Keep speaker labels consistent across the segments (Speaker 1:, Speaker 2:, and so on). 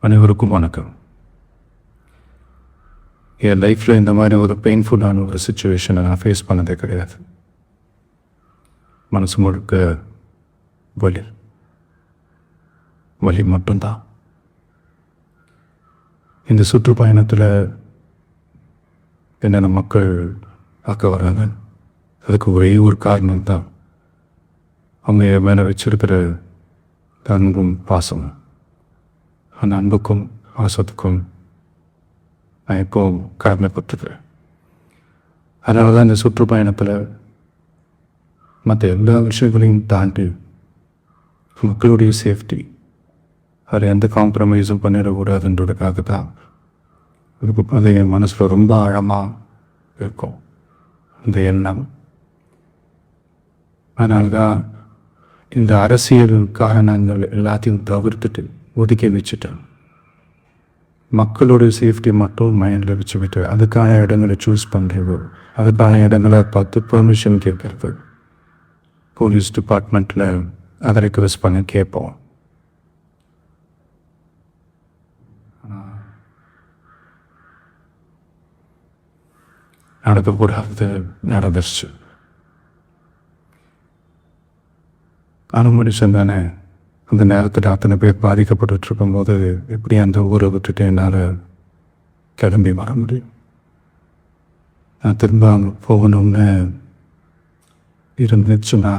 Speaker 1: அனைவருக்கும் வணக்கம். என் லைஃப்பில் இந்த மாதிரி ஒரு பெயின்ஃபுல்லான ஒரு சுச்சுவேஷனை நான் ஃபேஸ் பண்ணதே கிடையாது. மனசு முழுக்க வலி மட்டும்தான். இந்த சுற்றுப்பயணத்தில் என்னென்ன மக்கள் பார்க்க வராங்க, அதுக்கு ஒரே ஒரு காரணம் தான் அவங்க என் மேலே வச்சிருக்கிற அன்பும் பாசமும். அந்த அன்புக்கும் பாசத்துக்கும் நான் எப்போவும் கடமைப்பட்டிருக்கிறேன். அதனால தான் இந்த சுற்றுப்பயணத்தில் மற்ற எல்லா விஷயங்களையும் தாண்டி மக்களுடைய சேஃப்டி அதை எந்த காம்ப்ரமைஸும் பண்ணிடக்கூடாதுன்றதுக்காக தான் அது என் மனசில் ரொம்ப ஆழமாக இருக்கும் இந்த எண்ணம். அதனால தான் இந்த அரசியலுக்காக நாங்கள் எல்லாத்தையும் தவிர்த்துட்டு ஒதுக்கி வச்சுட்டேன். மக்களோட சேஃப்டி மட்டும் மைண்டில் வச்சுக்கிட்டு அதுக்கான இடங்களை சூஸ் பண்ணுறது, அதுக்கான இடங்களை பார்த்து பெர்மிஷன் கேட்கறது, போலீஸ் டிபார்ட்மெண்ட்டில் அதை ரெக்வெஸ்ட் பண்ணி கேட்போம். நடக்கக்கூடாது நடந்துருச்சு. அனுமதிச்சம் தானே. அந்த நேரத்தில் அத்தனை பேர் பாதிக்கப்பட்டு இருக்கும்போது எப்படி அந்த ஊரை விட்டுட்டு என்னால் கிளம்பி வர முடியும்? நான் திரும்ப அங்கே போகணும்னு இருந்துச்சுன்னா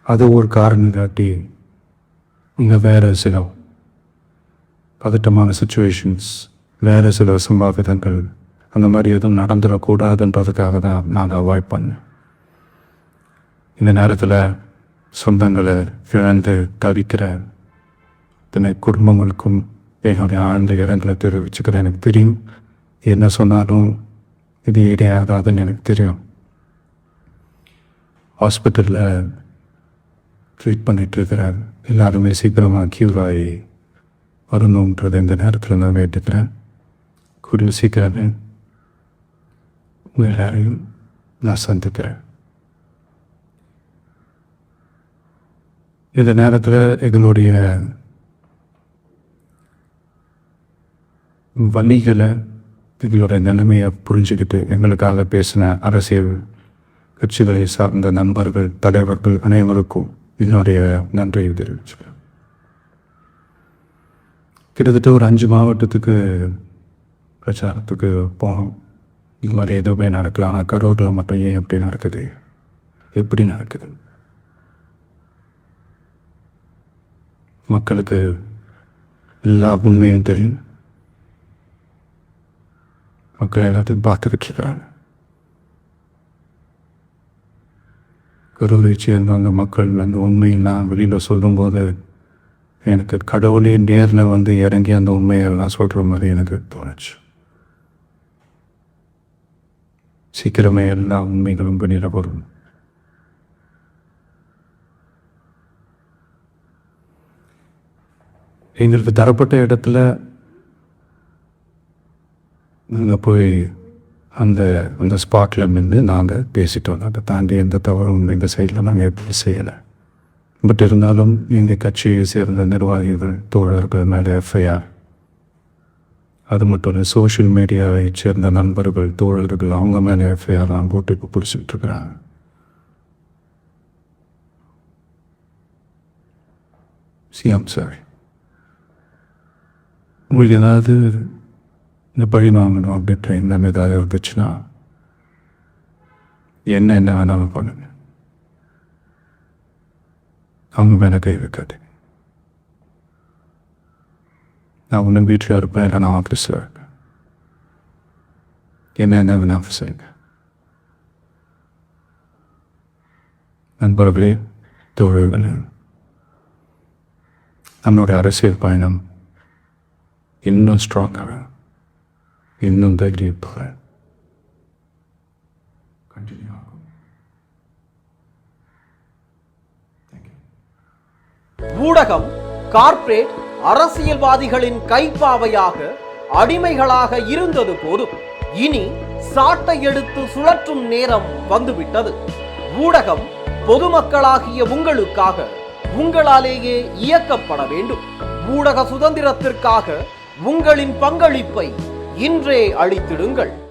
Speaker 1: அது ஒரு காரணம் காட்டி இங்கே வேறு சில பதட்டமான சுச்சுவேஷன்ஸ், வேறு சில சம்பாவிதங்கள் அந்த மாதிரி எதுவும் நடந்துடக்கூடாதுன்றதுக்காக தான் நான் அவாய்ட் பண்ணேன். இந்த நேரத்தில் சொந்தங்களை இழந்து தவிக்கிற இத்தனை குடும்பங்களுக்கும் என்னுடைய ஆழ்ந்த இடங்களை தெரிவிச்சுக்கிறேன். எனக்கு தெரியும் என்ன சொன்னாலும் இது இடையாகாதுன்னு எனக்கு தெரியும். ஹாஸ்பிட்டலில் ட்ரீட் பண்ணிட்டு இருக்கிறார். எல்லாருமே சீக்கிரமாக க்யூர் ஆகி வரணுன்றது இந்த நேரத்தில் நான் வேண்டிக்கிறேன். கூடிய சீக்கிரமே எல்லாரையும் நான் சந்திக்கிறேன். இந்த நேரத்தில் எங்களுடைய வலிகளை, எங்களுடைய நிலைமையை புரிஞ்சுக்கிட்டு எங்களுக்காக பேசின அரசியல் கட்சிகளை சார்ந்த நண்பர்கள், தலைவர்கள் அனைவருக்கும் என்னுடைய நன்றியை தெரிவிச்சுக்கிறேன். கிட்டத்தட்ட ஒரு 5 மாவட்டத்துக்கு பிரச்சாரத்துக்கு போகும். இது மாதிரி எதுவுமே நடக்கலாம். ஆனால் கரூரில் மட்டும் ஏன் எப்படி நடக்குது, எப்படி நடக்குது? மக்களுக்கு எல்லா உண்மையும் தெரியும். மக்கள் எல்லாத்தையும் பார்த்துக்கிட்டு இருக்கிறாங்க. கரூரை சேர்ந்தவங்க மக்கள் அந்த உண்மையெல்லாம் வெளியில் சொல்லும்போது எனக்கு கடவுளே நேரில் வந்து இறங்கி அந்த உண்மையெல்லாம் சொல்கிற மாதிரி எனக்கு தோணுச்சு. சீக்கிரமே எல்லா உண்மைகளும் வெளியிடப்படும். எங்களுக்கு தரப்பட்ட இடத்துல நாங்கள் போய் அந்த ஸ்பாட்டில் நின்று நாங்கள் பேசிட்டோம். அதை தாண்டி எந்த தவறும் இந்த சைடில் நாங்கள் எப்படி செய்யலை. பட் இருந்தாலும் எங்கள் கட்சியை சேர்ந்த நிர்வாகிகள், தோழர்கள் மேலே எஃப்ஐஆர், அது மட்டும் இல்லை சோஷியல் மீடியாவை சேர்ந்த நண்பர்கள், தோழர்கள் அவங்க மேலே எஃப்ஐஆர்லாம் போட்டு இப்போ பிடிச்சிட்டு இருக்கிறாங்க. சாரி, உங்களுக்கு ஏதாவது இந்த பழி வாங்கணும் அப்படின்ற எண்ணம் ஏதாவது இருந்துச்சுன்னா என்ன வேணாலும் பண்ணுங்க. அவங்க மேலே கை வைக்காது. நான் ஒன்றும் வீட்டில் இருப்பேன், இல்லை நான் ஆஃபீஸில் இருக்கேன். என்ன வேணாலும் செய்யுங்க. நண்பர்களே, தோழர்களே, நம்மளுடைய அரசியல் பயணம் இன்னும் ஸ்ட்ராங்காக, இன்னும் தைரியமாக கண்டினியூ ஆகும்.
Speaker 2: ஊடகம், கார்ப்பரேட், அரசியல்வாதிகளின் கைப்பாவையாக, அடிமைகளாக இருந்தது போதும். இனி சாட்டை எடுத்து சுழற்றும் நேரம் வந்துவிட்டது. ஊடகம் பொதுமக்களாகிய உங்களுக்காக, உங்களாலேயே இயக்கப்பட வேண்டும். ஊடக சுதந்திரத்திற்காக உங்களின் பங்களிப்பை இன்றே அளித்திடுங்கள்.